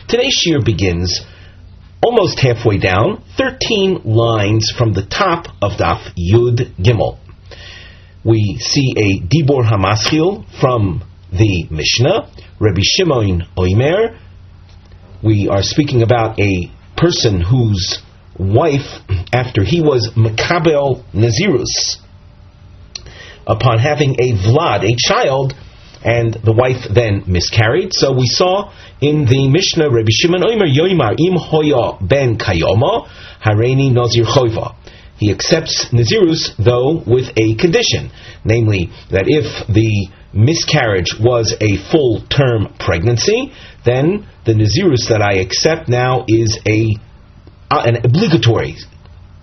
Today's shiur begins almost halfway down, 13 lines from the top of Daf Yud Gimel. We see a Dibur HaMaschil from the Mishnah, Rabbi Shimon Omer. We are speaking about a person whose wife, after he was Makabel Nazirus, upon having a Vlad, a child, and the wife then miscarried. So we saw in the Mishnah, Rabbi Shimon Omer Yoimar Im Hoya Ben Kayoma Hareini Nazir Choiva. He accepts Nazirus, though, with a condition, namely that if the miscarriage was a full-term pregnancy, then the Nazirus that I accept now is an obligatory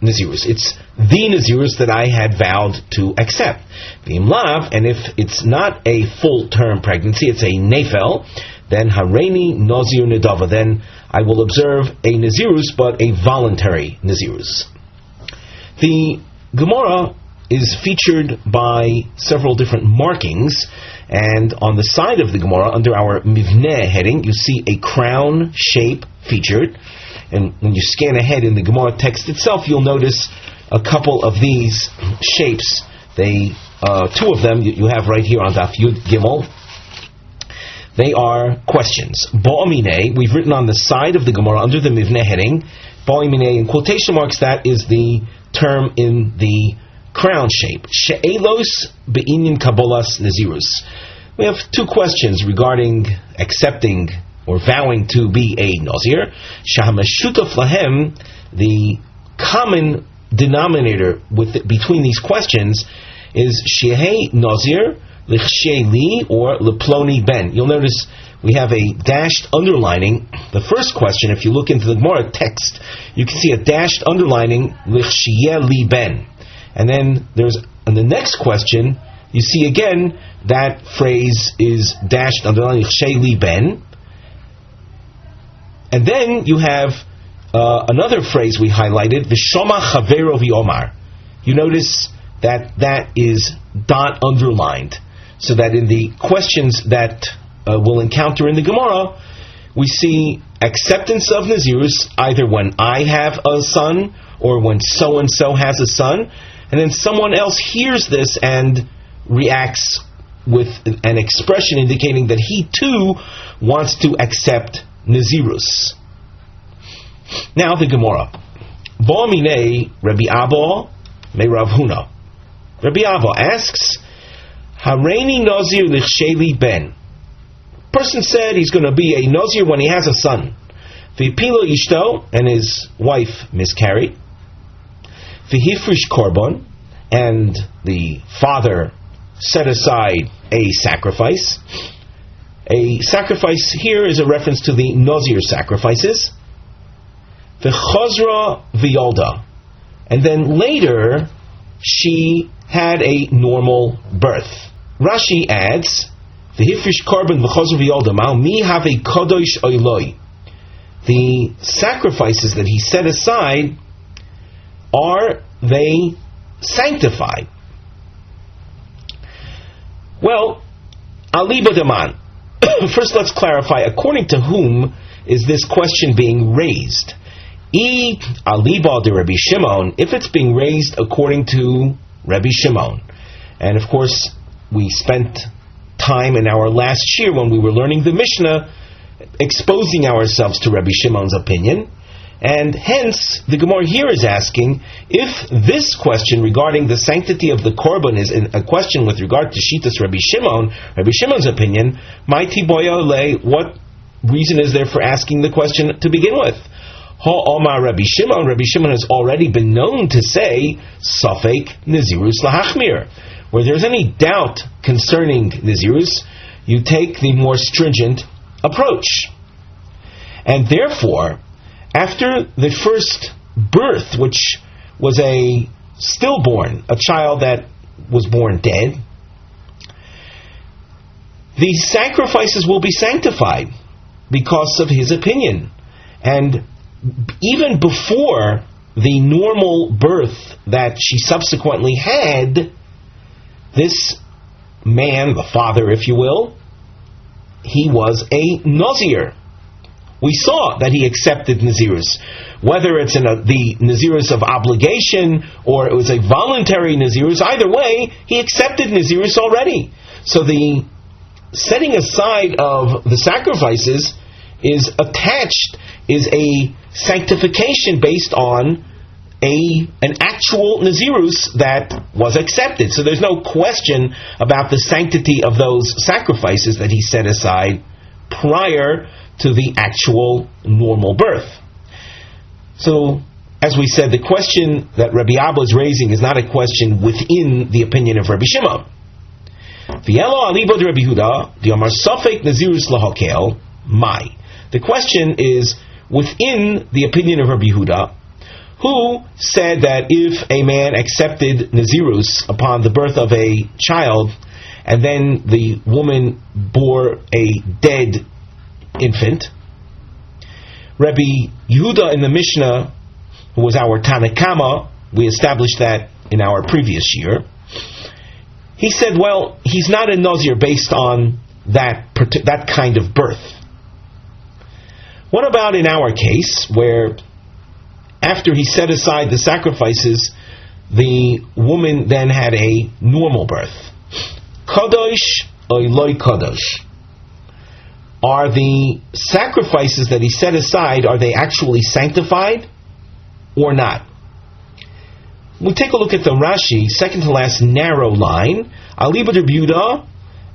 Nazirus. It's the Nazirus that I had vowed to accept. V'im lav, and if it's not a full-term pregnancy, it's a nefel, then Hareini Nazir Nedava, then I will observe a Nazirus, but a voluntary Nazirus. The Gemara is featured by several different markings, and on the side of the Gemara, under our Mivneh heading, you see a crown shape featured. And when you scan ahead in the Gemara text itself, you'll notice a couple of these shapes. Two of them you have right here on Daf Yud Gimel. They are questions. Ba'amine, we've written on the side of the Gemara under the Mivneh heading. Ba'amine, in quotation marks, that is the term in the crown shape. She'elos be'inyan kabolas nazirus. We have two questions regarding accepting or vowing to be a Nazir. Shahamashutaf lahem, the common denominator between these questions is Shehei Nazir, Lichshei Li, or Leploni Ben. You'll notice we have a dashed underlining. The first question, if you look into the Gemara text, you can see a dashed underlining, Lichshei Li Ben. And then in the next question, you see again that phrase is dashed underlining, Lichshei Li Ben. And then you have another phrase we highlighted, V'shoma chavero v'omar. You notice that is dot underlined, so that in the questions that we'll encounter in the Gemara, we see acceptance of Nazirus either when I have a son or when so-and-so has a son, and then someone else hears this and reacts with an expression indicating that he too wants to accept Nazirus. Now the Gemara. Ba'amine Rabbi Abba me Rav Huna. Rabbi Abba asks, Hareini Nazir lichsheli ben. Person said he's going to be a Nazir when he has a son. V'pilo ishto, and his wife miscarried. V'hifrish korban, and the father set aside a sacrifice. A sacrifice here is a reference to the Nazir sacrifices. V'chazra v'yolda, and then later she had a normal birth. Rashi adds, V'hifrish korban v'chazra v'yolda ma'al mi have a kadosh oiloi. The sacrifices that he set aside, are they sanctified? Well, aliba deman. First, let's clarify, according to whom is this question being raised? Aliba de Rabbi Shimon, if it's being raised according to Rabbi Shimon. And of course, we spent time in our last shiur when we were learning the Mishnah, exposing ourselves to Rabbi Shimon's opinion. And hence, the Gemara here is asking, if this question regarding the sanctity of the korban is a question with regard to Shitas Rabbi Shimon's opinion, what reason is there for asking the question to begin with? Ha'omar Rabbi Shimon has already been known to say, Safek Nazirus lahachmir. Where there's any doubt concerning Nazirus, you take the more stringent approach. And therefore, after the first birth, which was a stillborn, a child that was born dead, the sacrifices will be sanctified because of his opinion. And even before the normal birth that she subsequently had, this man, the father, if you will, he was a Nazir. we saw that he accepted Nazirus. Whether it's the Nazirus of obligation or it was a voluntary Nazirus, either way, he accepted Nazirus already. So the setting aside of the sacrifices is a sanctification based on an actual Nazirus that was accepted. So there's no question about the sanctity of those sacrifices that he set aside prior to the actual normal birth. So, as we said, the question that Rabbi Abba is raising is not a question within the opinion of Rabbi Shimon. The question is within the opinion of Rabbi Yehuda, who said that if a man accepted Nazirus upon the birth of a child, and then the woman bore a dead infant, Rabbi Yehuda in the Mishnah, who was our Tanakama, we established that in our previous shiur, he said, well, he's not a Nazir based on that kind of birth. What about in our case, where after he set aside the sacrifices, the woman then had a normal birth? Kadosh or loy kadosh? Are the sacrifices that he set aside, are they actually sanctified or not? We'll take a look at the Rashi, second to last narrow line. Aliba de Rebuda,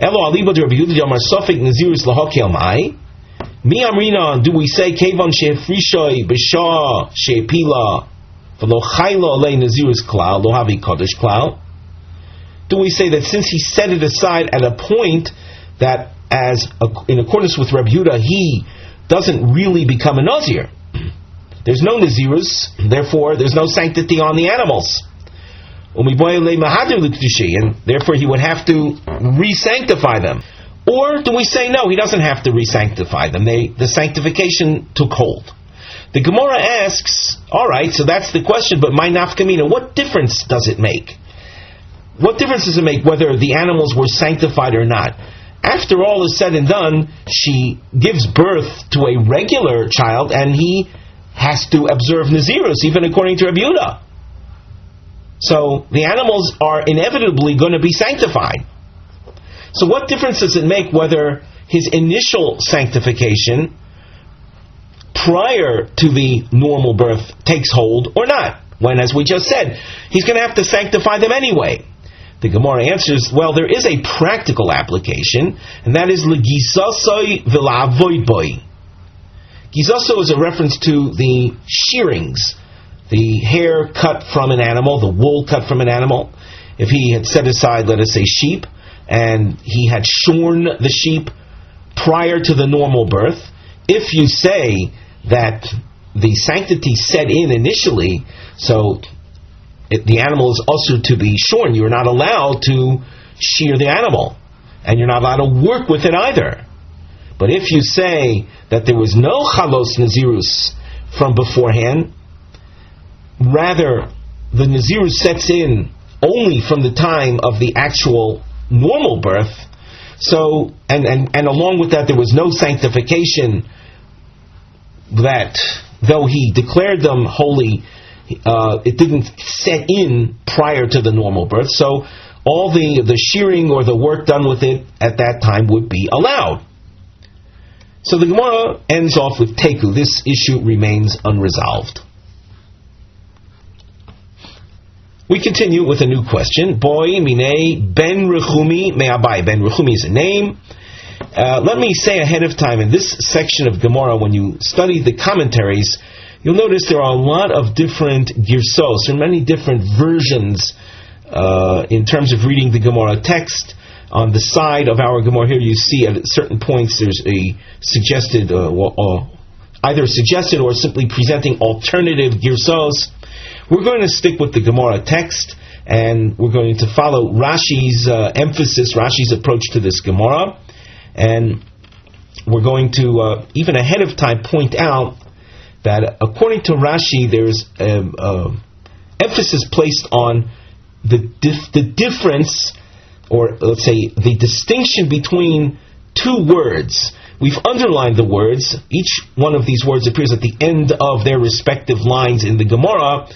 Elo Aliba de Rebuda, Yamar Sofik Nazirus Lahokel Mai. Mi Amrina, do we say Kevon Shefrishoy B'Shah Shepila V'Lo Chayla Alei Nazirus Klal Lo Havi Kodesh Klal? Do we say that since he set it aside at a point that, as in accordance with Rabbi Yehuda, he doesn't really become a Nazir? There's no Nazirus, therefore there's no sanctity on the animals. And therefore he would have to re-sanctify them. Or do we say no, he doesn't have to re-sanctify them? The sanctification took hold. The Gemara asks, alright, so that's the question, but my nafkamina, what difference does it make? What difference does it make whether the animals were sanctified or not? After all is said and done, she gives birth to a regular child, and he has to observe Nazirus, even according to Rabbi Yehuda. So the animals are inevitably going to be sanctified. So what difference does it make whether his initial sanctification prior to the normal birth takes hold or not? When, as we just said, he's going to have to sanctify them anyway. The Gemara answers, well, there is a practical application, and that is l'gisasoi v'la'avoid boi. Gisaso is a reference to the shearings, the hair cut from an animal, the wool cut from an animal. If he had set aside, let us say, sheep, and he had shorn the sheep prior to the normal birth, if you say that the sanctity set in initially, so the animal is also to be shorn, you're not allowed to shear the animal, and you're not allowed to work with it either. But if you say that there was no chalos nazirus from beforehand, rather the nazirus sets in only from the time of the actual normal birth, so and along with that there was no sanctification, that though he declared them holy, it didn't set in prior to the normal birth, so all the shearing or the work done with it at that time would be allowed. So the Gemara ends off with Teku. This issue remains unresolved. We continue with a new question. Boy mine ben Rechumi me'abai. Ben Rechumi is a name. Let me say ahead of time, in this section of Gemara, when you study the commentaries, you'll notice there are a lot of different girsos, or many different versions in terms of reading the Gemara text. On the side of our Gemara here, you see at certain points there's a suggested, either suggested or simply presenting alternative girsos. We're going to stick with the Gemara text, and we're going to follow Rashi's emphasis, Rashi's approach to this Gemara, and we're going to, even ahead of time, point out that according to Rashi, there's emphasis placed on the difference, or let's say the distinction between two words, We've underlined the words. Each one of these words appears at the end of their respective lines in the Gemara.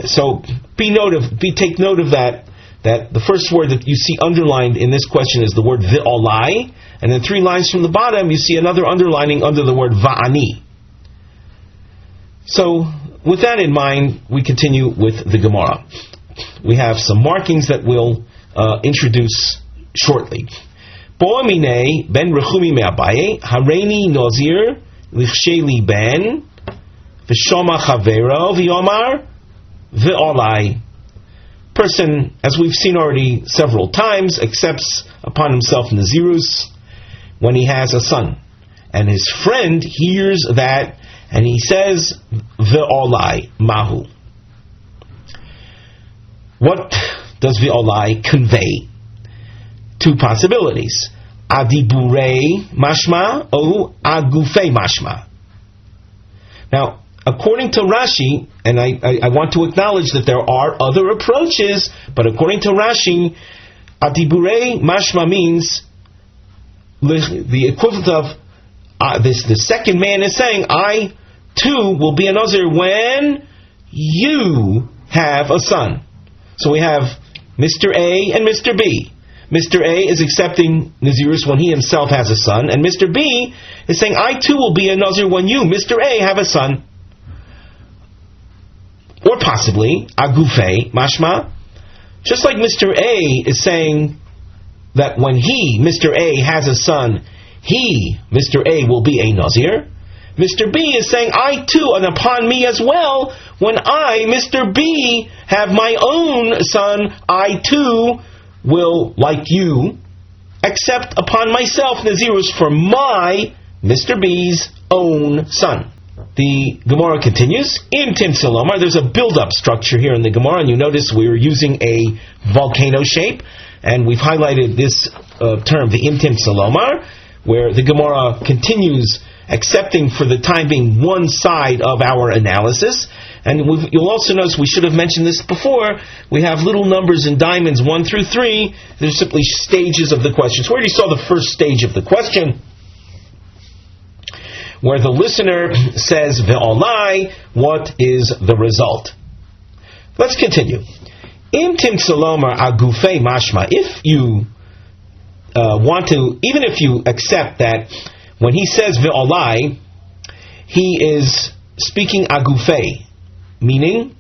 So take note of that the first word that you see underlined in this question is the word Ve'olai, and then 3 lines from the bottom you see another underlining under the word Va'ani. So, with that in mind, we continue with the Gemara. We have some markings that we'll introduce shortly. Bo'amine ben Rechumi me'abaye, Hareini Nazir, Lichsheli ben, V'shoma chavero, V'yomar, V'olai. Person, as we've seen already several times, accepts upon himself Nazirus when he has a son. And his friend hears that, and he says, Ve'olai mahu. What does Ve'olai convey? 2 possibilities. Adiburei mashma or agufei mashma. Now, according to Rashi, and I want to acknowledge that there are other approaches, but according to Rashi, Adiburei mashma means the equivalent of the second man is saying, I too will be a Nazir when you have a son. So we have Mr. A and Mr. B. Mr. A is accepting Nazirus when he himself has a son, and Mr. B is saying, I too will be a Nazir when you, Mr. A, have a son. Or possibly, Agufei, mashma, just like Mr. A is saying that when he, Mr. A, has a son, he, Mr. A, will be a Nazir. Mr. B is saying, I too, and upon me as well, when I, Mr. B, have my own son, I too will, like you, accept upon myself Nazirus for my, Mr. B's, own son. The Gemara continues. In Tim Salomar, there's a build-up structure here in the Gemara, and you notice we're using a volcano shape, and we've highlighted this term, the Im Tim Salomar, where the Gemara continues accepting for the time being one side of our analysis. And you'll also notice, we should have mentioned this before, we have little numbers in diamonds 1 through 3. They're simply stages of the question. So we already saw the first stage of the question, where the listener says, Ve'olai, what is the result? Let's continue. Im tim salomar agufei mashma, if you want to, even if you accept that when he says Ve'olai, he is speaking agufei, meaning,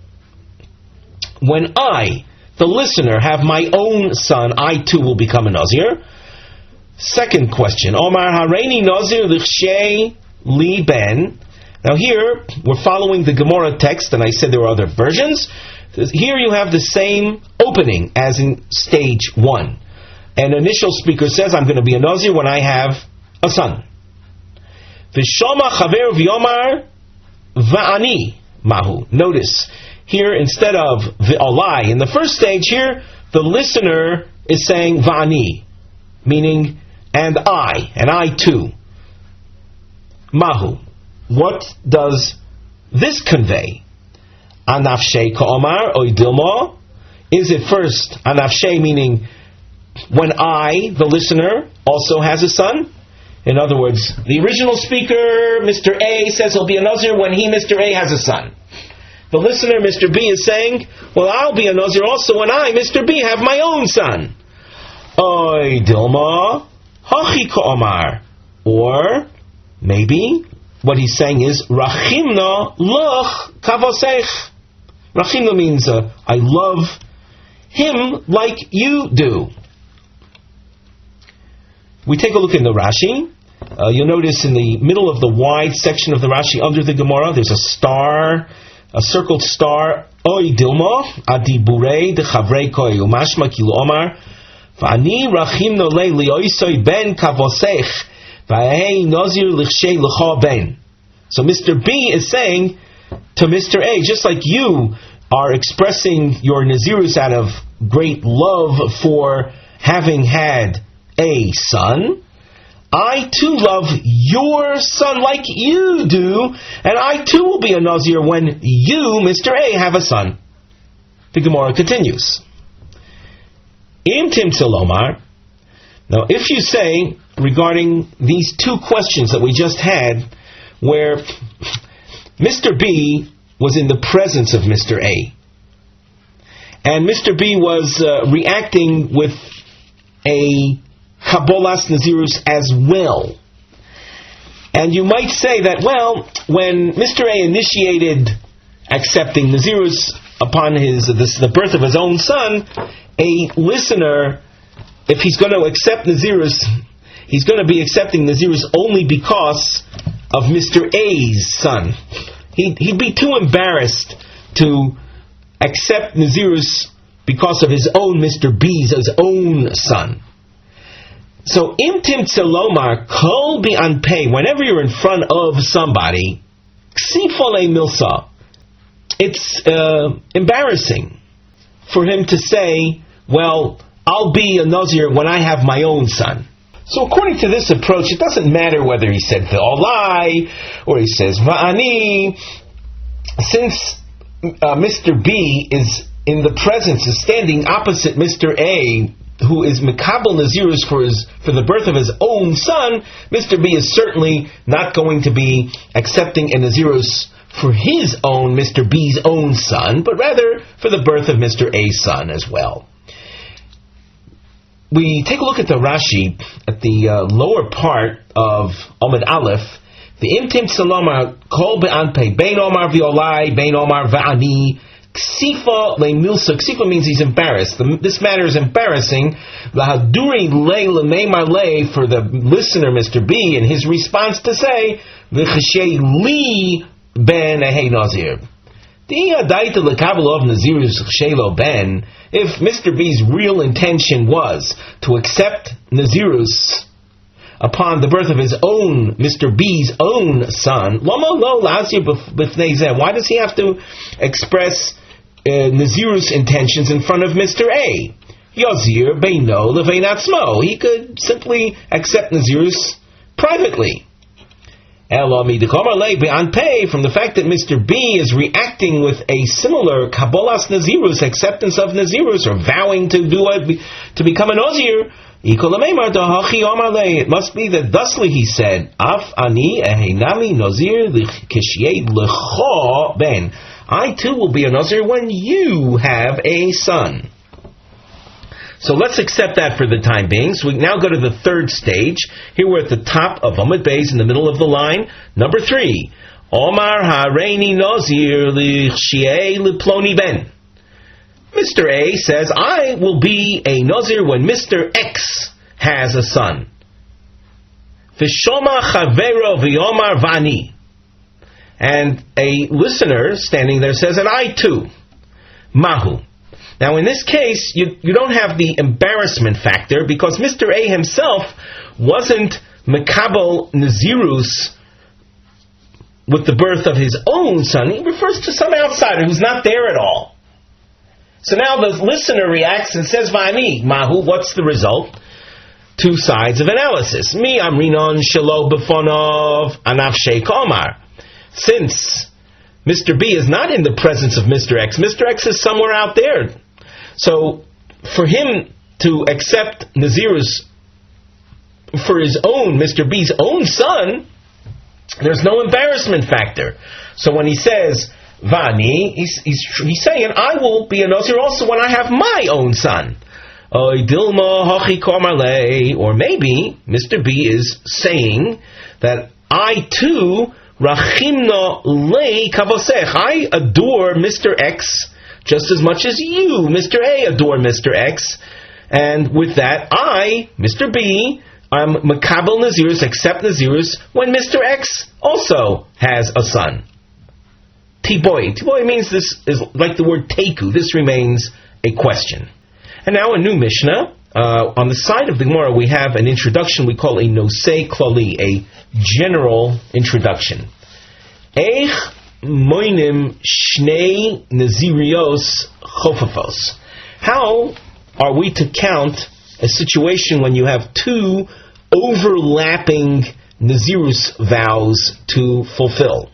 when I, the listener, have my own son, I too will become a Nazir. Second question, Omar Hareini Nazir Lichshei Li Ben. Now here, we're following the Gemara text, and I said there were other versions. Here you have the same opening as in stage 1. An initial speaker says, I'm going to be a Nazir when I have a son. V'shoma chaver v'yomar va'ani mahu. Notice, here instead of Ve'olai, in the first stage here, the listener is saying Va'ani, meaning, and I too. Mahu. What does this convey? Anafshei ka'omar oidilmo. Is it first anafshei, meaning when I, the listener, also has a son? In other words, the original speaker, Mr. A, says he'll be a Nazir when he, Mr. A, has a son. The listener, Mr. B, is saying, well, I'll be a Nazir also when I, Mr. B, have my own son. Oy dilma hachi ka'omar. Or maybe what he's saying is, Rachimna loch kavosech. Rachimna means, I love him like you do. We take a look in the Rashi. You'll notice in the middle of the wide section of the Rashi under the Gemara, there's a star, a circled star. Oy dilma adiburei de chavrei koi umashma kilo omar v'ani rachimno le lioisoi ben kavosech v'ahei nazir lichshei l'cha ben. So Mr. B is saying to Mr. A, just like you are expressing your Nazirus out of great love for having had a son, I too love your son like you do, and I too will be a Nazir when you, Mr. A, have a son. The Gemara continues. Im tim salomar. Now, if you say, regarding these two questions that we just had, where Mr. B was in the presence of Mr. A. And Mr. B was reacting with a Kabbalas Nazirus as well. And you might say that, well, when Mr. A initiated accepting Nazirus upon the birth of his own son, a listener, if he's going to accept Nazirus, he's going to be accepting Nazirus only because of Mr. A's son. He'd be too embarrassed to accept Nazirus because of his own Mr. B's, his own son. So, imtim tzelomar kol bi'anpei, whenever you're in front of somebody, ksifole milsa, it's embarrassing for him to say, well, I'll be a Nazir when I have my own son. So according to this approach, it doesn't matter whether he said Ve'olai or he says Va'ani. Since Mr. B is in the presence, is standing opposite Mr. A, who is Mekabel Nazirus for the birth of his own son, Mr. B is certainly not going to be accepting a Nazirus for his own, Mr. B's own son, but rather for the birth of Mr. A's son as well. We take a look at the Rashi, at the lower part of Omid Aleph, the Imtim Salomar Kol Be'anpei, Bein Omar Violai, Bein Omar Va'ani, Ksifa Le Milsa. Ksifa means he's embarrassed. This matter is embarrassing. Lahaduri Le Lemeimar Le, for the listener, Mr. B, and his response to say, V'chashei Li Ben Ehei Nazir. If Mr. B's real intention was to accept Nazirus upon the birth of his own, Mr. B's own son, why does he have to express Nazirus intentions in front of Mr. A? Yazir beino levein atzmo. He could simply accept Nazirus privately. From the fact that Mr. B is reacting with a similar Kabbalas Nazirus, acceptance of Nazirus, or vowing to become an Nazir, it must be that thusly he said, Af ani ehenami Nazir lecho ben. I too will be a Nazir when you have a son. So let's accept that for the time being. So we now go to the third stage. Here we're at the top of Amud Beis, in the middle of the line. Number 3. Omar hareini Nazir lichshei leploni ben. Mr. A says, I will be a Nazir when Mr. X has a son. V'shoma chavero v'yomar vani. And a listener standing there says, and I too. Mahu. Now, in this case, you don't have the embarrassment factor because Mr. A himself wasn't Mekabel Nazirus with the birth of his own son. He refers to some outsider who's not there at all. So now the listener reacts and says, Va'ani, Mahu, what's the result? Two sides of analysis. Mi amrinon shelo befonov anaf sheik omar. Since Mr. B is not in the presence of Mr. X is somewhere out there. So, for him to accept Nazirus for his own, Mr. B's own son, there's no embarrassment factor. So when he says, Vani, he's saying, I will be a Nazir also when I have my own son. Or maybe Mr. B is saying that I too, Rachimna le kavosech, I adore Mr. X just as much as you, Mr. A, adore Mr. X. And with that, I, Mr. B, I'm Makabel Nazirus, accept Nazirus, when Mr. X also has a son. Tiboy. Tiboy means this is like the word teku. This remains a question. And now a new Mishnah. On the side of the Gemara, we have an introduction we call a nosei klali, a general introduction. Eich moinim shnei nazirios chofafos. How are we to count a situation when you have two overlapping nazirus vows to fulfill?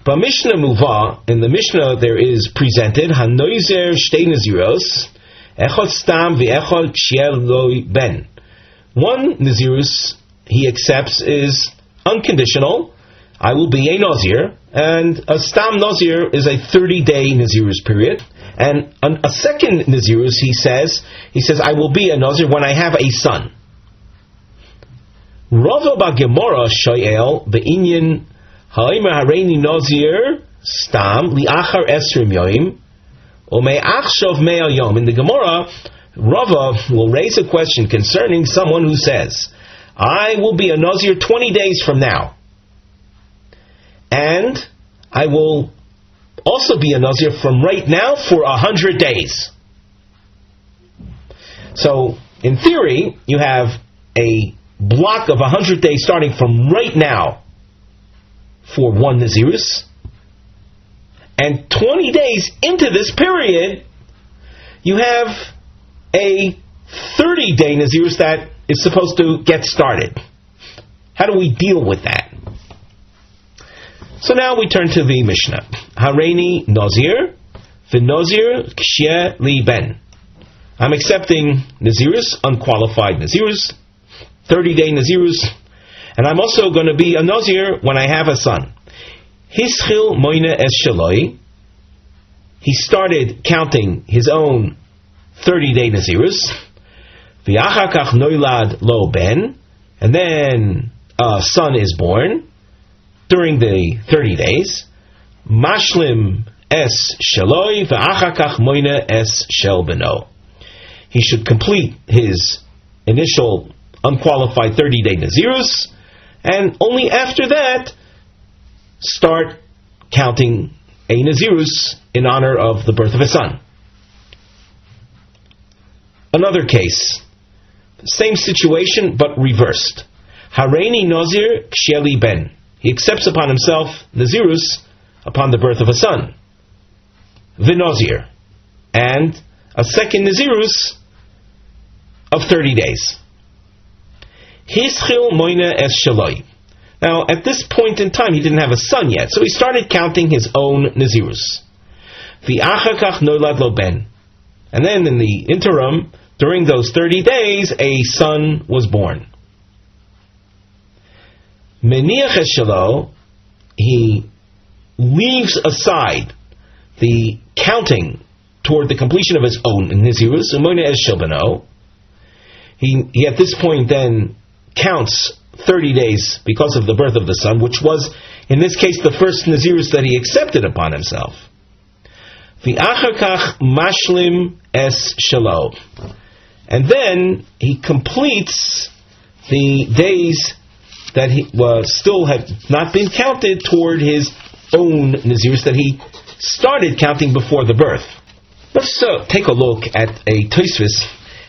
But Mishnah Muvah, in the Mishnah there is presented Hanoizer shtei naziros echod stam ve'echod kshiel lo ben. One Nazirus he accepts is unconditional. I will be a Nazir. And a Stam Nazir is a 30-day Nazirus period. And a second Nazirus, he says, I will be a Nazir when I have a son. Rava ba Gemara shoyel be'inyan ha'omer hareini Nazir stam li'achar esrim yoim u'me'achshov me'al yom. In the Gemara, Rava will raise a question concerning someone who says, I will be a Nazir 20 days from now. And I will also be a Nazir from right now for 100 days. So, in theory, you have a block of 100 days starting from right now for one Nazirus. And 20 days into this period, you have a 30-day Nazirus that is supposed to get started. How do we deal with that? So now we turn to the Mishnah. Hareini Nazir, v'Nazir ksheh li ben. I'm accepting Nazirus, unqualified Nazirus, 30-day Nazirus, and I'm also going to be a Nazir when I have a son. Hischil moine es shaloi. He started counting his own 30-day Nazirus. V'achar kach noilad lo ben, and then a son is born during the 30 days. Mashlim es shaloi v'achar kach moine es shel beno. He should complete his initial unqualified 30-day Nazirus, and only after that start counting a Nazirus in honor of the birth of his son. Another case, same situation but reversed. Hareini Nazir ksheh li ben. He accepts upon himself Nazirus upon the birth of a son. V'Nazir. And a second Nazirus of 30 days. Hischil moine es shaloi. Now, at this point in time, he didn't have a son yet, so he started counting his own Nazirus. V'achar kach noilad lo ben. And then in the interim, during those 30 days, a son was born. Meniach es shalo, he leaves aside the counting toward the completion of his own Nazirus, umoine es shel beno. He at this point then counts 30 days because of the birth of the son, which was, in this case, the first Nazirus that he accepted upon himself. V'achar kach mashlim es shalo. And then he completes the days that he still had not been counted toward his own Nazirus that he started counting before the birth. Let's take a look at a Tosfos.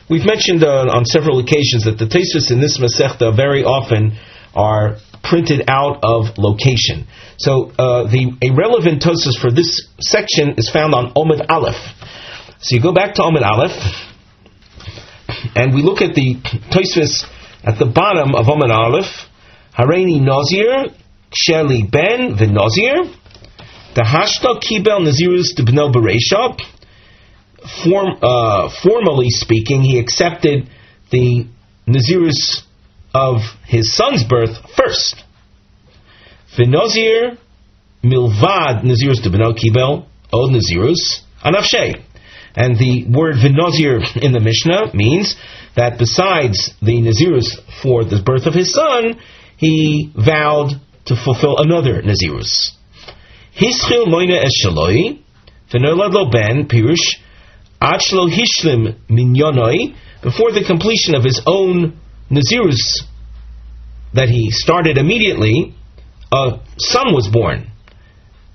We've mentioned on several occasions that the Tosfos in this Masechta very often are printed out of location. So a relevant Tosfos for this section is found on Omid Aleph. So you go back to Omid Aleph, and we look at the Tosfos at the bottom of Omid Aleph. Hareini Nazir ksheh li ben v'Nazir dahashta kibel Nazirus d'bno b'reisha. Formally speaking, he accepted the Nazirus of his son's birth first. V'Nazir milvad Nazirus d'bno kibel od Nazirus anafshei. And the word V'Nazir in the Mishnah means that besides the Nazirus for the birth of his son, he vowed to fulfill another Nazirus. Hischil moine es shaloi v'nolad lo ben pirush ad shelo hishlim minyonoi. Before the completion of his own Nazirus that he started immediately, a son was born.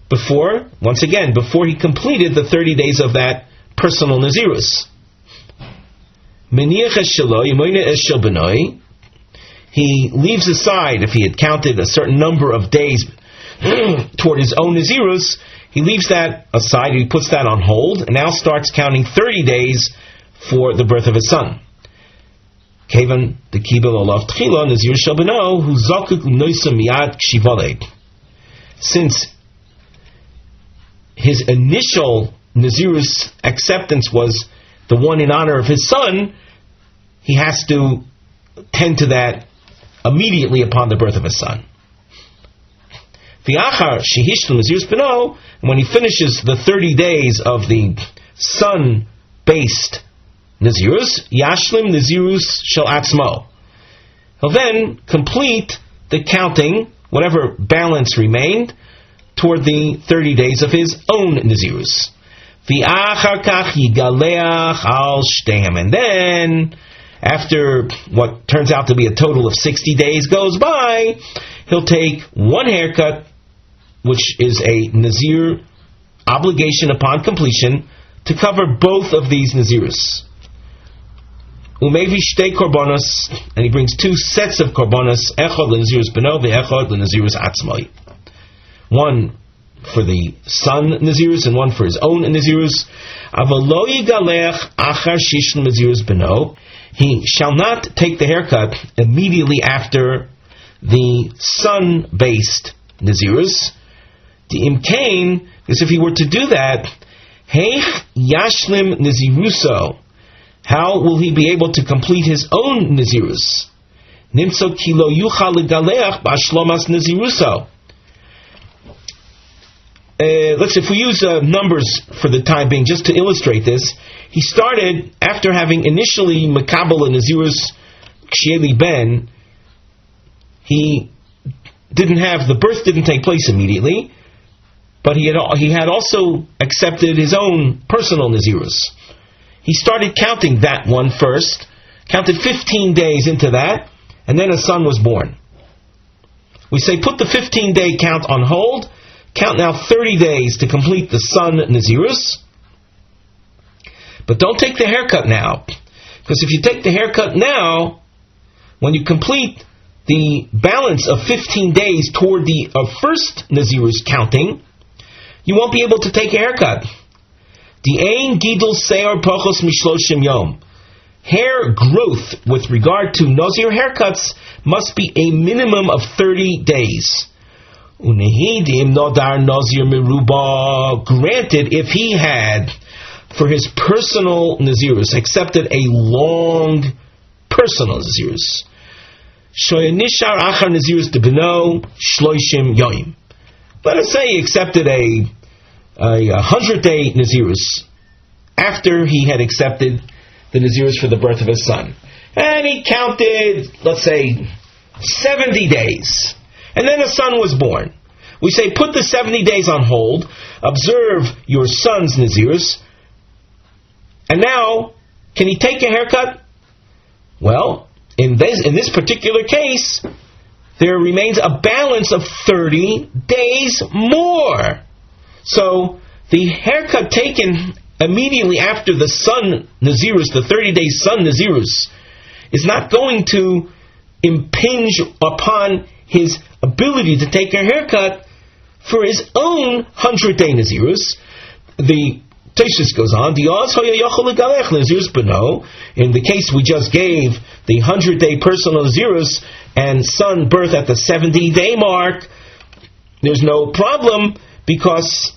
Before he completed the 30 days of that personal Nazirus. Meniach es shaloi moine es shel benoi. He leaves aside, if he had counted a certain number of days toward his own Nazirus, he leaves that aside, he puts that on hold, and now starts counting 30 days for the birth of his son. Kevan the kibel olav tchila Nazir shel beno hu zakuk noisa miyad kshivaled. Since his initial Nazirus acceptance was the one in honor of his son, he has to tend to that immediately upon the birth of his son. And when he finishes the 30 days of the son-based Nazirus, Yashlim Nazirus Shel Atzmo. He'll then complete the counting, whatever balance remained, toward the 30 days of his own Nazirus. And then, after what turns out to be a total of 60 days goes by, he'll take one haircut, which is a Nazir obligation upon completion, to cover both of these Nazirus. Umevi shtei korbanos, and he brings two sets of korbanos, echad lenazirus beno ve'echad lenazirus atzmai. One for the son Nazirus and one for his own Nazirus. Avalo yigalech achar shishn Nazirus beno. He shall not take the haircut immediately after the son-based Nazirus. The imkain, because if he were to do that, heich yashlim Naziruso, how will he be able to complete his own Nazirus? Nimtzo kilo yuchal legaleach b'ashlomas Naziruso. If we use numbers for the time being, just to illustrate this, he started, after having initially makabel a Nazirus Kshieli Ben, he didn't have, the birth didn't take place immediately, but he had also accepted his own personal Nazirus. He started counting that one first, counted 15 days into that, and then a son was born. We say put the 15-day count on hold, count now 30 days to complete the son Nazirus, but don't take the haircut now, because if you take the haircut now, when you complete the balance of 15 days toward the first Nazirus counting, you won't be able to take a haircut. The ein gidul seor pochos mishloshim yom. Hair growth with regard to Nazir haircuts must be a minimum of 30 days. Unehidim nodar Nazir meruba. Granted, if he had, for his personal Nazirus, accepted a long personal Nazirus, shoyanishar achar Nazirus debeno shloishim yoim. Let us say he accepted a 100-day Nazirus after he had accepted the Nazirus for the birth of his son. And he counted, let's say, 70 days. And then a son was born. We say, put the 70 days on hold, observe your son's Nazirus, and now, can he take a haircut? Well, in this particular case, there remains a balance of 30 days more. So, the haircut taken immediately after the son Nazirus, the 30-day son Nazirus, is not going to impinge upon his ability to take a haircut for his own 100-day Nazirus. The Tosfos goes on, in the case we just gave, the 100-day personal Nazirus and son birth at the 70-day mark, there's no problem, because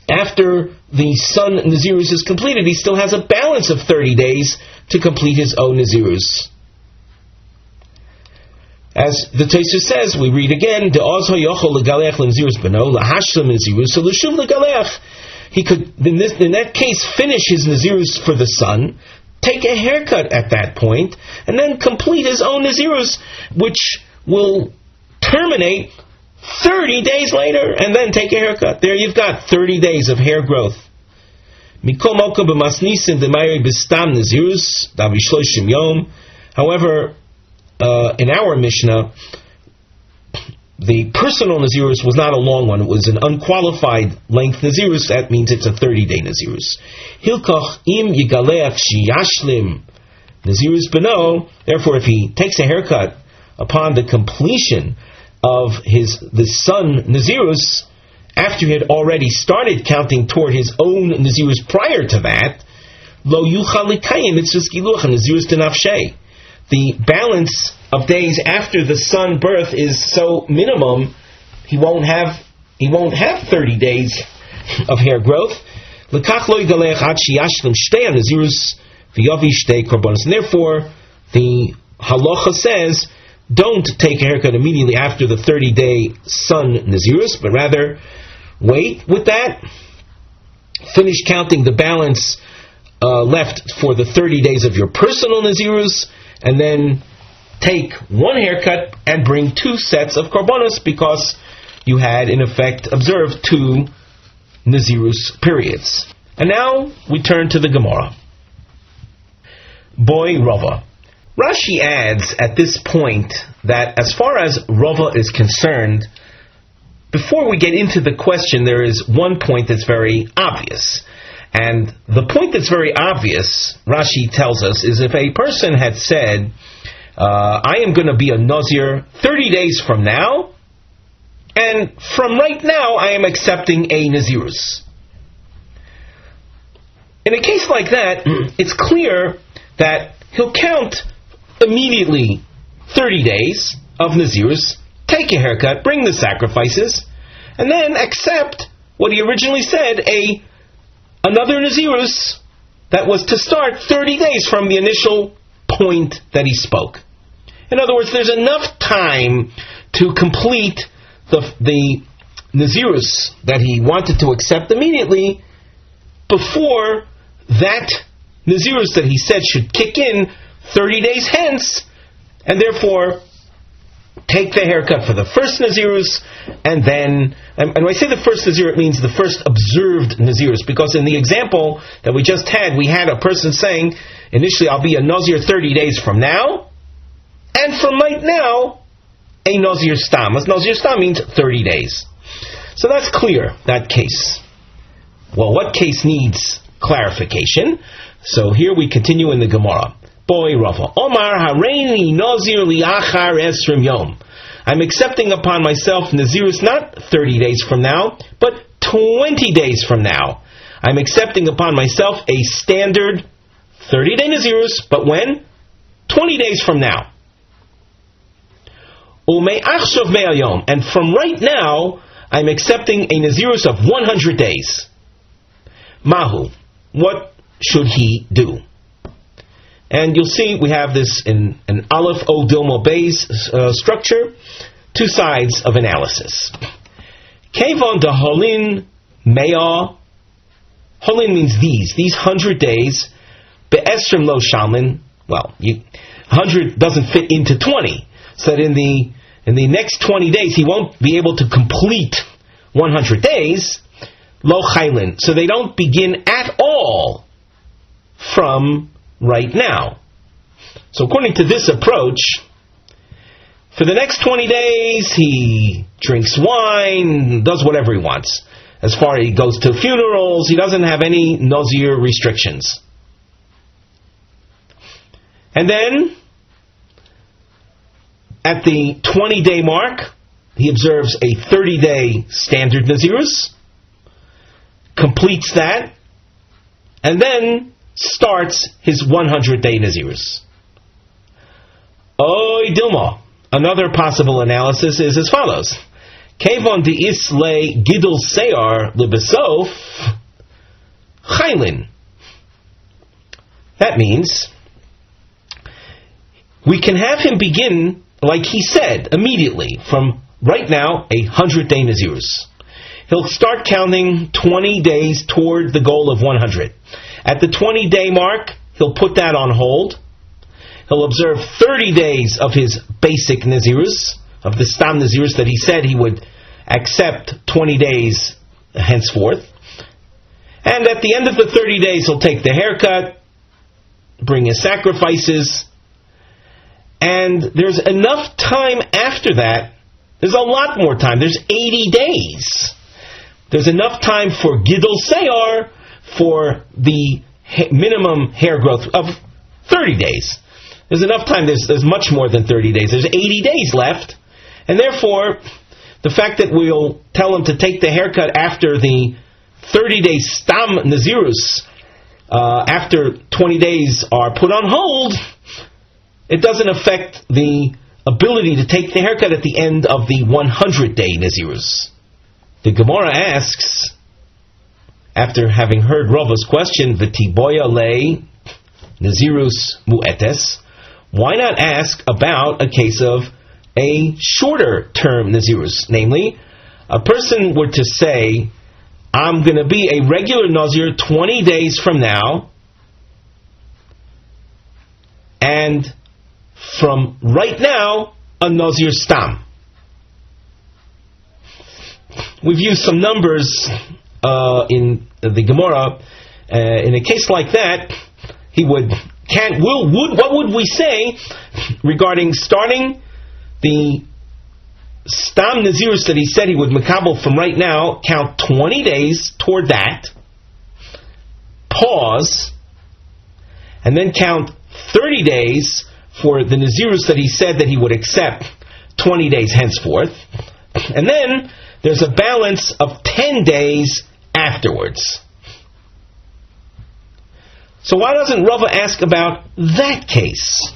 after the son Nazirus is completed, he still has a balance of 30 days to complete his own Nazirus. As the Tosfos says, we read again, he could, in that case, finish his Nazirus for the son, take a haircut at that point, and then complete his own Nazirus, which will terminate 30 days later, and then take a haircut. There you've got 30 days of hair growth. However, in our Mishnah, the personal Nazirus was not a long one. It was an unqualified length Nazirus. That means it's a 30-day Nazirus. Hilkoch im yigaleach shiyashlim Nazirus beno. Therefore, if he takes a haircut upon the completion of the son Nazirus, after he had already started counting toward his own Nazirus prior to that, lo yuchal likayim mitzvus giluach Nazirus denafshei. The balance of days after the son birth is so minimum, he won't have 30 days of hair growth. Lekach lo yigalech ad sheyashlim shtei Nazirus v'yavi shtei korbanos. And therefore, the halacha says, don't take a haircut immediately after the 30-day sun Nazirus, but rather wait with that, finish counting the balance left for the 30 days of your personal Nazirus, and then take one haircut and bring 2 sets of korbanos, because you had, in effect, observed 2 Nazirus periods. And now we turn to the Gemara. Boy Rava. Rashi adds at this point that as far as Rava is concerned, before we get into the question, there is one point that's very obvious. And the point that's very obvious, Rashi tells us, is if a person had said, I am going to be a Nazir 30 days from now, and from right now I am accepting a Nazirus. In a case like that, it's clear that he'll count immediately 30 days of Nazirus, take a haircut, bring the sacrifices, and then accept what he originally said, another Nazirus that was to start 30 days from the initial point that he spoke. In other words, there's enough time to complete the Nazirus that he wanted to accept immediately before that Nazirus that he said should kick in 30 days hence, and therefore take the haircut for the first Nazirus, and then, and when I say the first Nazir, it means the first observed Nazirus, because in the example that we just had, we had a person saying, initially I'll be a Nazir 30 days from now, and from right now, a Nazir Stam. A Nazir Stam means 30 days. So that's clear, that case. Well, what case needs clarification? So here we continue in the Gemara. Boy Rava. Omar hareini Nazir liachar esrim yom. I'm accepting upon myself Nazirus not 30 days from now, but 20 days from now. I'm accepting upon myself a standard 30-day Nazirus, but when? 20 days from now. Ume'achshav me'ayom. And from right now, I'm accepting a Nazirus of 100 days. Mahu. What should he do? And you'll see we have this in an Aleph O Dilma Beis structure, 2 sides of analysis. Kevon de Holin Mea. Holin means these 100 days. Be'esrim lo shalmin. Well, 100 doesn't fit into 20. So that in the next 20 days he won't be able to complete 100 days. Lo chaylin. So they don't begin at all from right now. So according to this approach, for the next 20 days he drinks wine, does whatever he wants. As far as he goes to funerals, he doesn't have any Nazir restrictions. And then, at the 20-day mark, he observes a 30-day standard Nazirus, completes that, and then starts his 100-day Nazirus. Oy Dilma. Another possible analysis is as follows. Kevon de isle gidul seyar lebesof chaylin. That means we can have him begin, like he said, immediately, from right now, a 100-day Nazirus. He'll start counting 20 days toward the goal of 100. At the 20-day mark, he'll put that on hold. He'll observe 30 days of his basic Nazirus, of the Stam Nazirus that he said he would accept 20 days henceforth. And at the end of the 30 days, he'll take the haircut, bring his sacrifices, and there's enough time after that. There's a lot more time. There's 80 days. There's enough time for Gidul Seyar, for the minimum hair growth of 30 days. There's enough time. There's much more than 30 days. There's 80 days left. And therefore, the fact that we'll tell him to take the haircut after the 30-day Stam Nazirus, after 20 days are put on hold, it doesn't affect the ability to take the haircut at the end of the 100-day Nazirus. The Gemara asks, after having heard Rava's question, V'tiboya le Nazirus mu'etes, why not ask about a case of a shorter term Nazirus? Namely, a person were to say, I'm going to be a regular Nazir 20 days from now, and from right now, a Nazir Stam. We've used some numbers in the Gemara. In a case like that, he what would we say regarding starting the Stam Nazirus that he said he would makabel from right now, count 20 days toward that, pause, and then count 30 days for the Nazirus that he said that he would accept 20 days henceforth, and then there's a balance of 10 days afterwards. So why doesn't Rava ask about that case?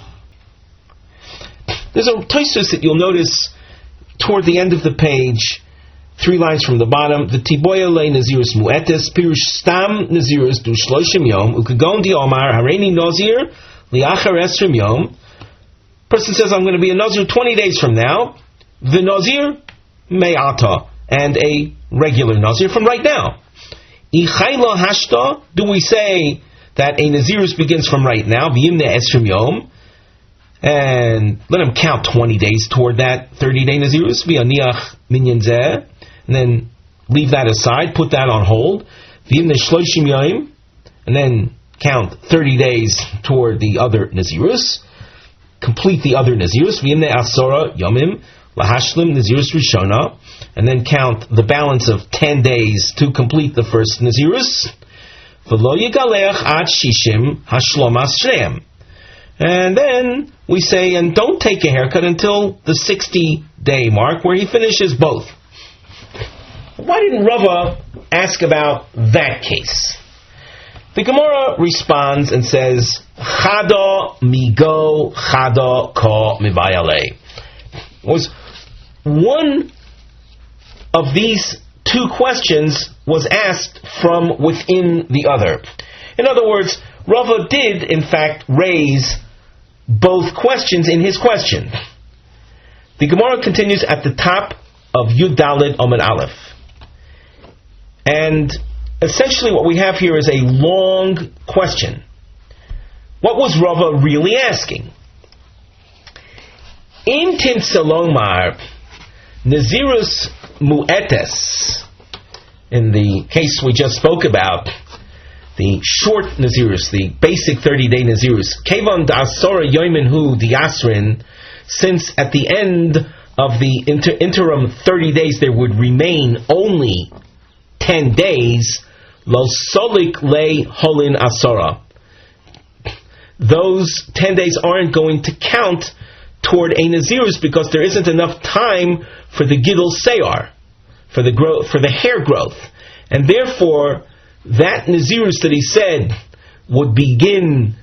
There's a Tosfos that you'll notice toward the end of the page, 3 lines from the bottom. The Tiboya le Nazirus Mu'etes Pirush Stam Nazirus Du Shloshim Yom Ukagon Di Omar Hareini Nazir Liachar Esrim Yom. Person says, I'm going to be a Nazir 20 days from now. The Nazir Me'ata, and a regular Nazir from right now. Ichayla Hashta, do we say that a Nazirus begins from right now? V'yimne Esrim Yom, and let him count 20 days toward that 30-day Nazirus, v'aniach minyan zeh, and then leave that aside, put that on hold, v'yimne shloshim yom, and then count 30 days toward the other Nazirus, complete the other Nazirus, v'yimne asora yomim, lahashlim Nazirus rishona, and then count the balance of 10 days to complete the first Nazirus, v'lo yigalech ad shishim hashlom ashrem. And then we say, and don't take a haircut until the 60-day mark where he finishes both. Why didn't Rava ask about that case? The Gemara responds and says, Chada migo chada ka mibayale. Was one of these two questions was asked from within the other. In other words, Rava did, in fact, raise both questions in his question. The Gemara continues at the top of Yud Daled Amud Aleph. And essentially what we have here is a long question. What was Rava really asking? In Tinsalomar, Nazirus Mu'etes, in the case we just spoke about, the short Nazirus, the basic 30-day Nazirus, Kevon Da'asora Yoimin Hu Diasrin, since at the end of the interim 30 days there would remain only 10 days, Lo Solik Le Holin Asora. Those 10 days aren't going to count toward a Nazirus because there isn't enough time for the Gidul Seyar, for the hair growth. And therefore, that Nazirus that he said would begin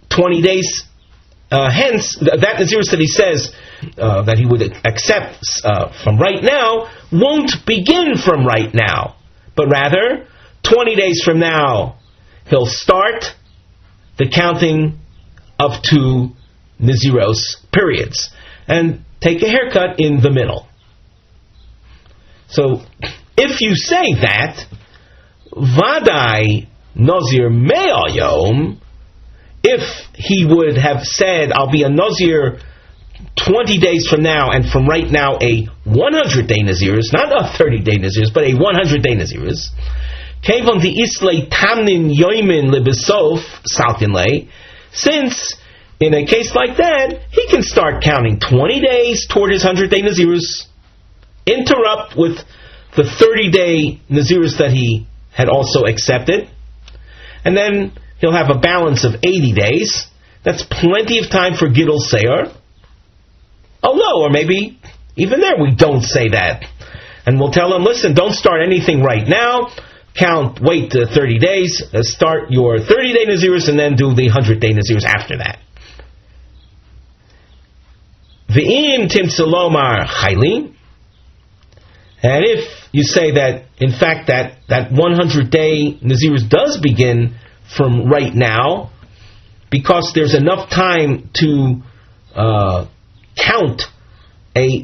20 days hence, that Nazirus that he says that he would accept from right now won't begin from right now, but rather 20 days from now he'll start the counting of 2 Naziros periods and take a haircut in the middle. So if you say that, Vadai Nazir Me'al Yom, if he would have said, I'll be a Nazir 20 days from now, and from right now a 100-day Nazirus, not a 30-day Nazirus, but a 100-day Nazirus, Kevon the Islay Tamnin Yoimin Libisof Salkinle, since in a case like that, he can start counting 20 days toward his 100-day Nazirus, interrupt with the 30-day Nazirus that he had also accepted, and then he'll have a balance of 80 days. That's plenty of time for Gidul Seyar. Oh no, or maybe even there we don't say that. And we'll tell him, listen, don't start anything right now. Wait 30 days, start your 30-day Nazirus, and then do the 100-day Nazirus after that. V'im timtzelomar chayli. And if you say that, in fact, that 100-day Nazirus does begin from right now, because there's enough time to count a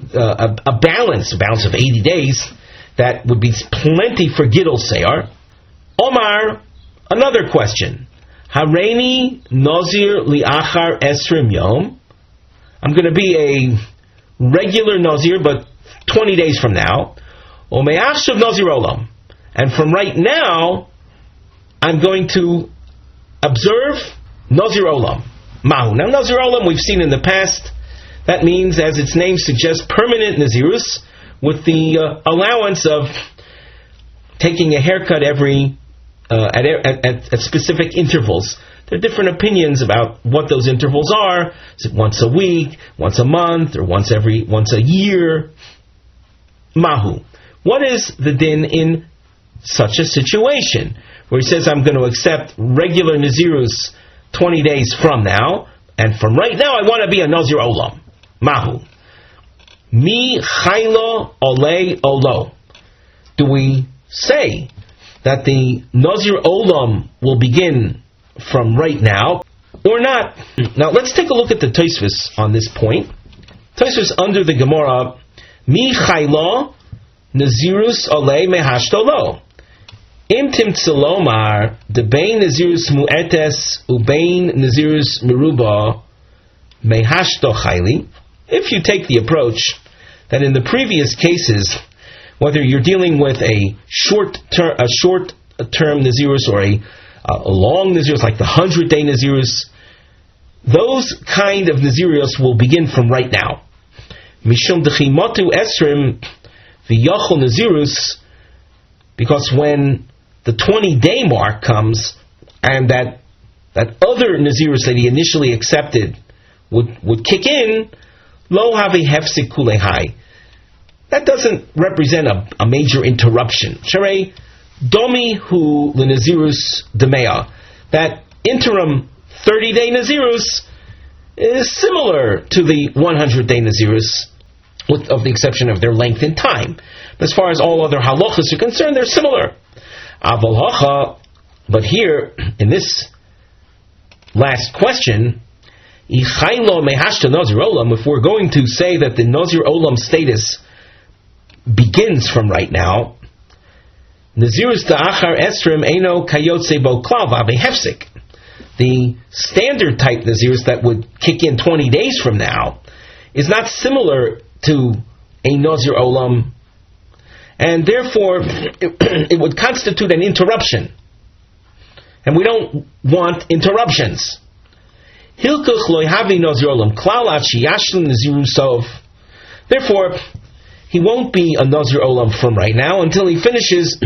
balance of 80 days, that would be plenty for Gidul Seyar. Omar, another question. Hareini Nazir li'achar esrim yom. I'm going to be a regular Nazir, but 20 days from now. Ome'achshav Nazir Olam. And from right now, I'm going to observe Nazir Olam. Mahu. Now, Nazir Olam, we've seen in the past, that means, as its name suggests, permanent Nazirus, with the allowance of taking a haircut every at specific intervals. There are different opinions about what those intervals are. Is it once a week, once a month, or once a year? Mahu. What is the din in such a situation where he says, I'm going to accept regular Nazirus 20 days from now, and from right now I want to be a Nazir Olam? Mahu. Mi chaylo olei olo. Do we say that the Nazir Olam will begin from right now, or not? Now let's take a look at the Tosfos on this point. Tosfos under the Gemara, Mi chaylo Nazirus olei mehashtolo. Im timtzalomar debein Nazirus mu'etes ubein Nazirus meruba mehashto chayli. If you take the approach that in the previous cases, whether you're dealing with a short term Nazirus or a long Nazirus, like the 100-day Nazirus, those kind of Nazirus will begin from right now. Mishum dechimotu esrim v'yachol Nazirus, because when the 20-day mark comes and that other Nazirus that he initially accepted would kick in, lo have hefsik kulehai. That doesn't represent a major interruption. Sharei domi hu l'nazirus demea. That interim 30-day Nazirus is similar to the 100-day Nazirus, with the exception of their length in time. But as far as all other halachas are concerned, they're similar. Aval hacha, but here, in this last question, if we're going to say that the Nazir Olam status begins from right now, Nazirus da'achar esrim eino kayotze bo klav hefsik. The standard type Nazirus that would kick in 20 days from now is not similar to a Nazir Olam, and therefore it would constitute an interruption. And we don't want interruptions. Hilkuch loy havi Nazir Olam klal ad sheyashlim Nazirusov. Therefore, he won't be a Nazir Olam from right now until he finishes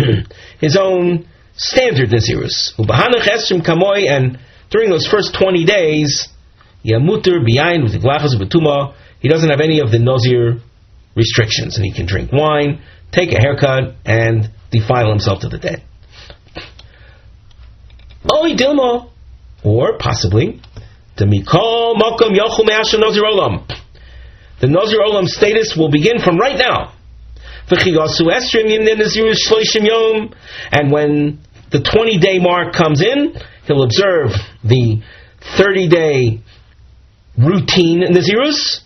his own standard Nazirus. Ubahanach esrim kamoy, and during those first 20 days, yamuter biyayin with the glachas betuma, he doesn't have any of the Nazir restrictions, and he can drink wine, take a haircut, and defile himself to the dead. Oy dilmo, or possibly, the Mikol Mokom Yochum Me'asher Nazir Olam. The Nazir Olam status will begin from right now. And when the 20-day mark comes in, he'll observe the 30-day routine Nazirus.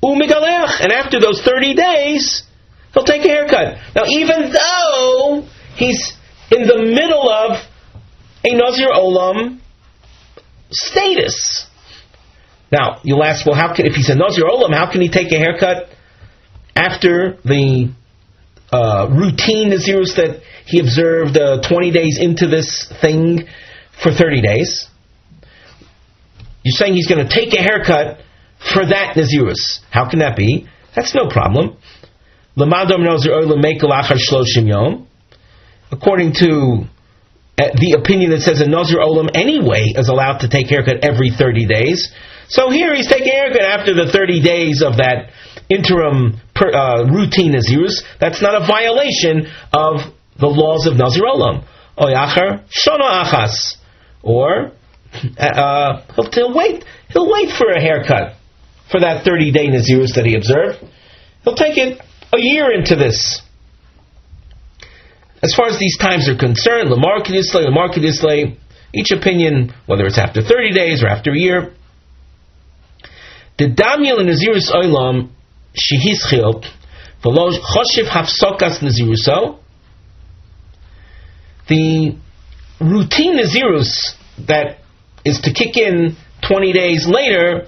And after those 30 days, he'll take a haircut. Now, even though he's in the middle of a Nazir Olam status. Now, you'll ask, well, if he's a Nazir Olam, how can he take a haircut after the routine Nazirus that he observed 20 days into this thing for 30 days? You're saying he's going to take a haircut for that Nazirus. How can that be? That's no problem. According to the opinion that says a Nazir Olam anyway is allowed to take a haircut every 30 days. So here he's taking a haircut after the 30 days of that interim routine Nazirus. That's not a violation of the laws of Nazir Olam. Oyachar shona achas. Or he'll wait for a haircut for that 30-day Nazirus that he observed. He'll take it a year into this. As far as these times are concerned, Lamar Kedisle, each opinion, whether it's after 30 days or after a year, The Damyel Nazirus Olam Shehischil V'lo Choshev Hafsokas Naziruso. The routine Nazirus that is to kick in 20 days later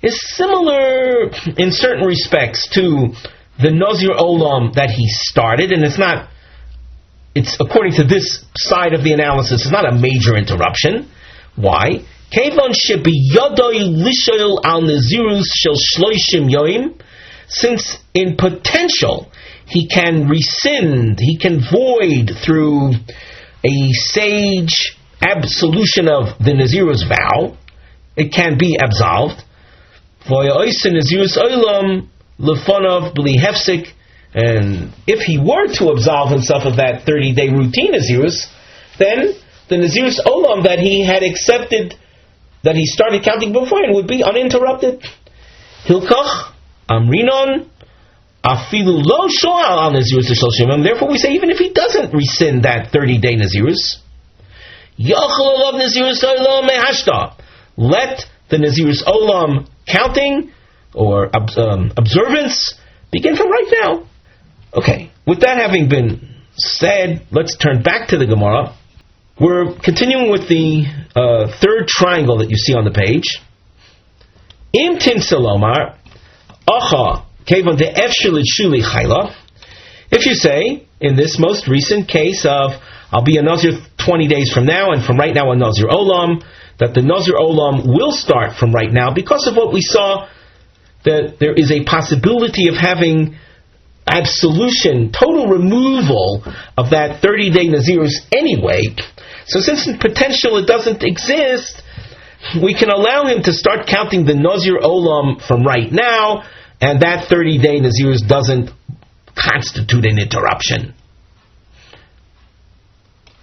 is similar in certain respects to the Nazir Olam that he started, and it's according to this side of the analysis, it's not a major interruption. Why? Kevon shebiyadoi lishoil al nazirus shel shloishim yoim, since in potential he can rescind, he can void through a sage absolution of the nazirus vow, it can be absolved. Voyaoisen nazirus olam lefonov bli hefsik. And if he were to absolve himself of that 30-day routine Nazirus, then the Nazirus Olam that he had accepted, that he started counting beforehand, would be uninterrupted. Hilkach, Amrinon, Afilu lo shoal al Nazirus Shel Shimon. Therefore we say, even if he doesn't rescind that 30-day Nazirus, Yachol olav Nazirus Olam mehashta. Let the Nazirus Olam counting, or observance, begin from right now. Okay, with that having been said, let's turn back to the Gemara. We're continuing with the third triangle that you see on the page. Im tin salomar, acha kevon de efshel shuli chayla. If you say, in this most recent case of, I'll be a Nazir 20 days from now, and from right now a Nazir Olam, that the Nazir Olam will start from right now, because of what we saw, that there is a possibility of having absolution, total removal of that 30-day Nazirus anyway. So since in potential it doesn't exist, we can allow him to start counting the Nazir Olam from right now, and that 30-day Nazirus doesn't constitute an interruption.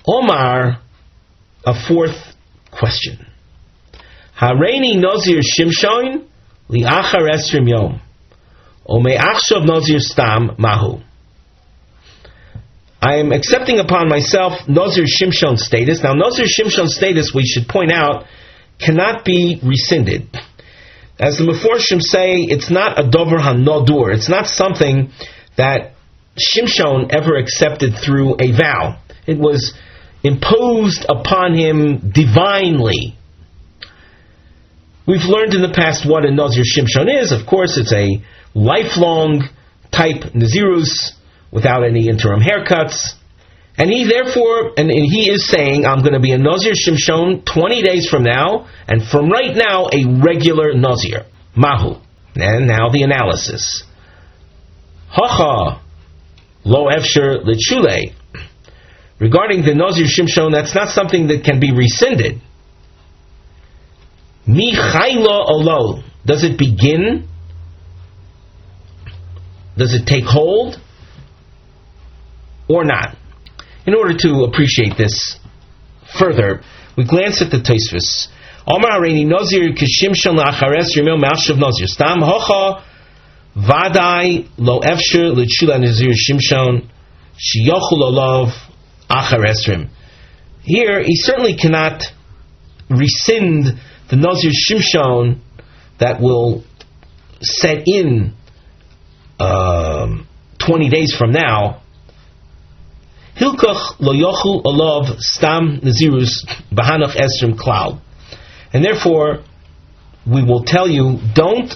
Omar, a fourth question. Hareini Nazir Shimshon li'achar esrim yom. O me'achshav Nazir stam mahu. I am accepting upon myself Nazir Shimshon status. Now, Nazir Shimshon status, we should point out, cannot be rescinded. As the Meforshim say, it's not a dover hanodur. It's not something that Shimshon ever accepted through a vow. It was imposed upon him divinely. We've learned in the past what a Nazir Shimshon is. Of course, it's a lifelong type Nazirus without any interim haircuts. And he therefore, and he is saying, I'm going to be a Nazir Shimshon 20 days from now, and from right now, a regular Nazir. Mahu. And now the analysis. Hacha lo efsher l'chule. Regarding the Nazir Shimshon, that's not something that can be rescinded. Mi chayla olo. Does it begin? Does it take hold? Or not? In order to appreciate this further, we glance at the Tosfos. Omar Hareini Nazir k'shimshon la'achares yomil ma'ashav Nazir stam hocha vadai lo efsher l'chula Nazir Shimshon shiyochul olav achares rim. Here, he certainly cannot rescind the Nazir Shimshon that will set in 20 days from now. Hilkach lo yochul olav stam nazirus b'hanach esrim klal. And therefore, we will tell you, don't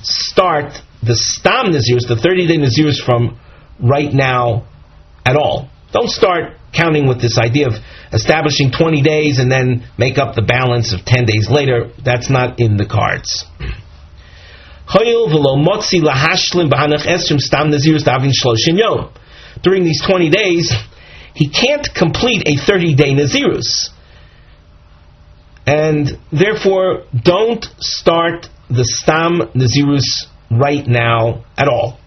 start the stam nazirus, the 30-day nazirus, from right now at all. Don't start counting with this idea of establishing 20 days and then make up the balance of 10 days later. That's not in the cards. During these 20 days, he can't complete a 30-day Nazirus. And therefore, don't start the Stam Nazirus right now at all.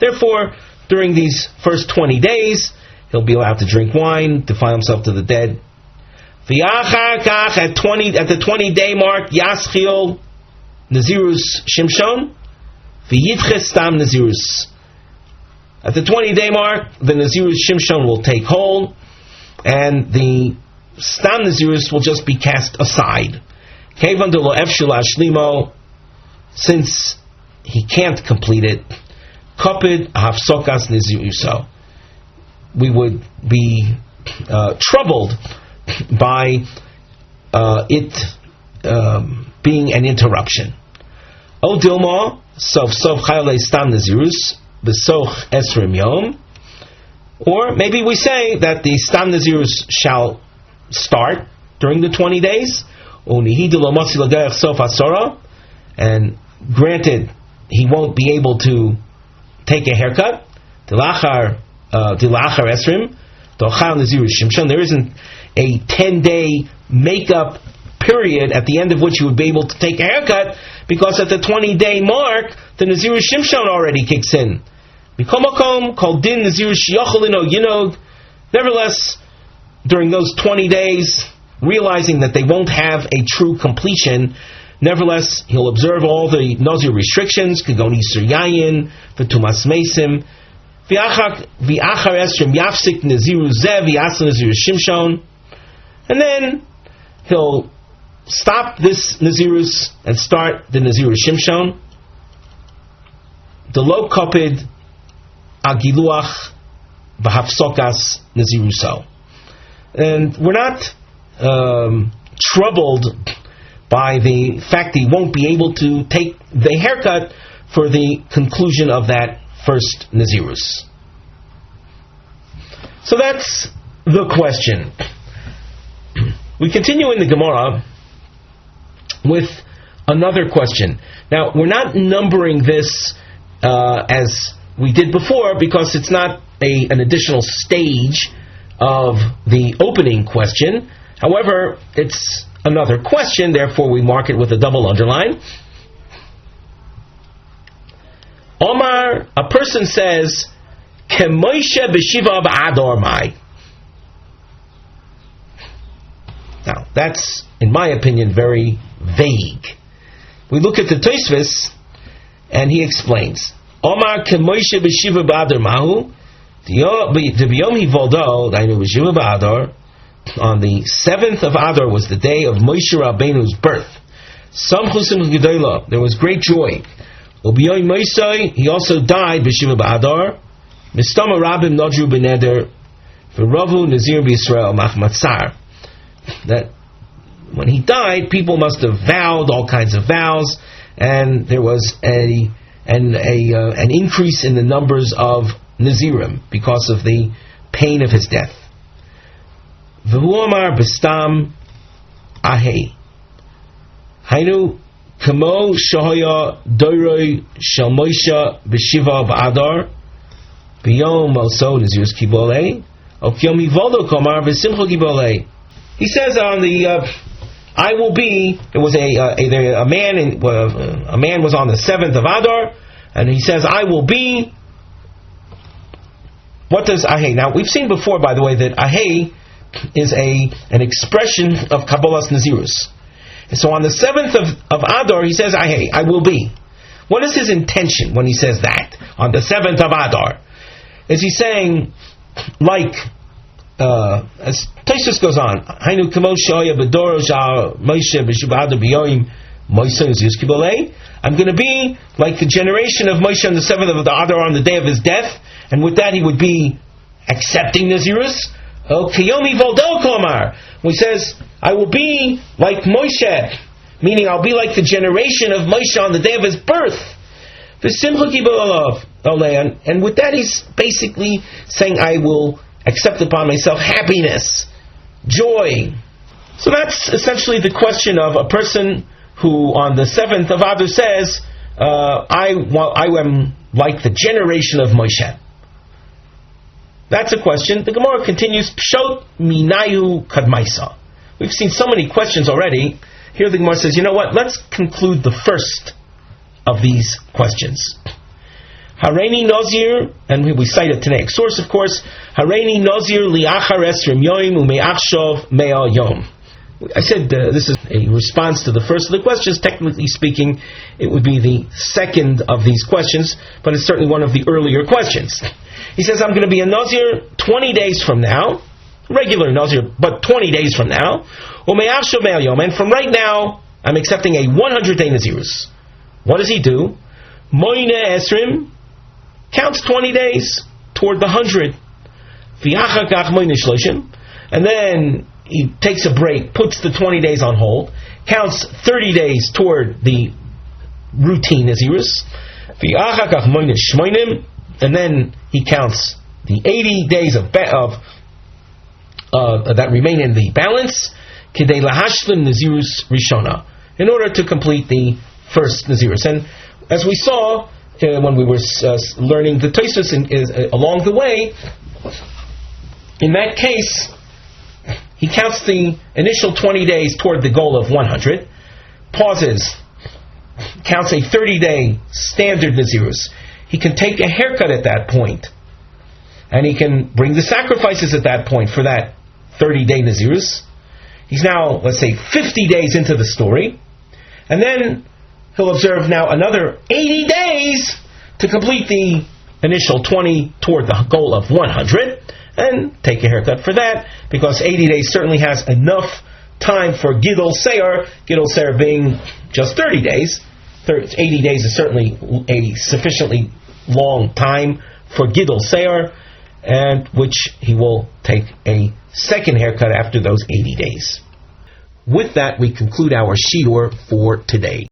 Therefore, during these first 20 days, he'll be allowed to drink wine, defile himself to the dead. At the 20-day mark, Yaschil Nazirus Shimshon, V'yitche Stam Nazirus. At the 20-day mark, the Nazirus Shimshon will take hold, and the Stam Nazirus will just be cast aside. Kevan de lo efshul ashlimo, since he can't complete it, kopid hafsokas niziruso, we would be troubled by it being an interruption. O Dilma, sof chayale stam nazirus, besoch esrim yom. Or maybe we say that the stam nazirus shall start during the 20 days. And granted, he won't be able to take a haircut. Dilachar esrim. There isn't a 10-day makeup period at the end of which you would be able to take a haircut, because at the 20-day mark, the Nazir Shimshon already kicks in. Nevertheless, during those 20 days, realizing that they won't have a true completion, nevertheless, he'll observe all the Nazir restrictions, Kagoni Suryayin, V'tumas Mesim, V'achar Esrim Yafsik Naziru Zev, V'yasa Nazir Shimshon, and then he'll stop this Nazirus and start the Nazir Shimshon. The low kopid agiluach b'hafsokas Naziruso. And we're not troubled by the fact that he won't be able to take the haircut for the conclusion of that first Nazirus. So that's the question. We continue in the Gemara with another question. Now, we're not numbering this as we did before, because it's not an additional stage of the opening question. However, it's another question, therefore we mark it with a double underline. Omar, a person says, Kemoishe b'shiva b'ador mai. Now, that's, in my opinion, very vague. We look at the Tosfos, and he explains, Omar kemoishe b'shiva b'ador mahu, D'biyom hivoldo, dainu b'shiva b'ador, on the 7th of Adar was the day of Moshe Rabbeinu's birth. Samchusim gedola, there was great joy. Ubiyom Moshe, he also died b'shiva b'adar. Mistama Rabbim nodru b'neder, v'ravu nazir b'Yisrael machmatzar. That when he died, people must have vowed all kinds of vows, and there was an increase in the numbers of Nazirim because of the pain of his death. V'hu amar b'stam ahei. Hainu kamo shohaya doiroi shel Moshe b'shiva b'adar b'yom also Nazirus kibolei o k'yom hivoldo komar v'simcha kibolei. He says on the I will be. There was a man was on the 7th of Adar, and he says I will be. What does ahei? Now we've seen before, by the way, that ahei is an expression of Kabbalah's Nazirus. And so on the 7th of Adar, he says ahei, I will be. What is his intention when he says that on the 7th of Adar? Is he saying, like, as Tosfos goes on, Hainu kamo shoya b'doro shal Moshe b'shub'adar b'yoyim Moshe Nazirus kibolei. I'm going to be like the generation of Moshe on the 7th of Adar on the day of his death, and with that he would be accepting Nazirus. Oh, Kiyomi Voldo Komar, when he says, I will be like Moshe, meaning I'll be like the generation of Moshe on the day of his birth. And with that he's basically saying, I will accept upon myself happiness, joy. So that's essentially the question of a person who on the 7th of Adar says, I am like the generation of Moshe. That's a question. The Gemara continues, Pshot minayu kadmaisa. We've seen so many questions already. Here the Gemara says, you know what? Let's conclude the first of these questions. Hareini Nazir, and we cite it today. Source, of course, Hareini Nazir liachar esrim yoim umeachshov mea yom. I said this is a response to the first of the questions. Technically speaking, it would be the second of these questions, but it's certainly one of the earlier questions. He says, I'm going to be a Nazir 20 days from now, regular Nazir, but 20 days from now, and from right now I'm accepting a 100-day Nazirus. What does he do? Moine Esrim counts 20 days toward the 100. And then he takes a break, puts the 20 days on hold, counts 30 days toward the routine Nazirus. And then he counts the 80 days of that remain in the balance, Kidei lahashlim Nazirus Rishona, in order to complete the first Nazirus. And as we saw when we were learning the Tosfos along the way, in that case, he counts the initial 20 days toward the goal of 100, pauses, counts a 30-day standard Nazirus. He can take a haircut at that point, and he can bring the sacrifices at that point for that 30-day Nazirus. He's now, let's say, 50 days into the story, and then he'll observe now another 80 days to complete the initial 20 toward the goal of 100, and take a haircut for that, because 80 days certainly has enough time for Gidol Seir being just 30 days. 80 days is certainly a sufficiently long time for Gidol Seir, and which he will take a second haircut after those 80 days. With that, we conclude our shiur for today.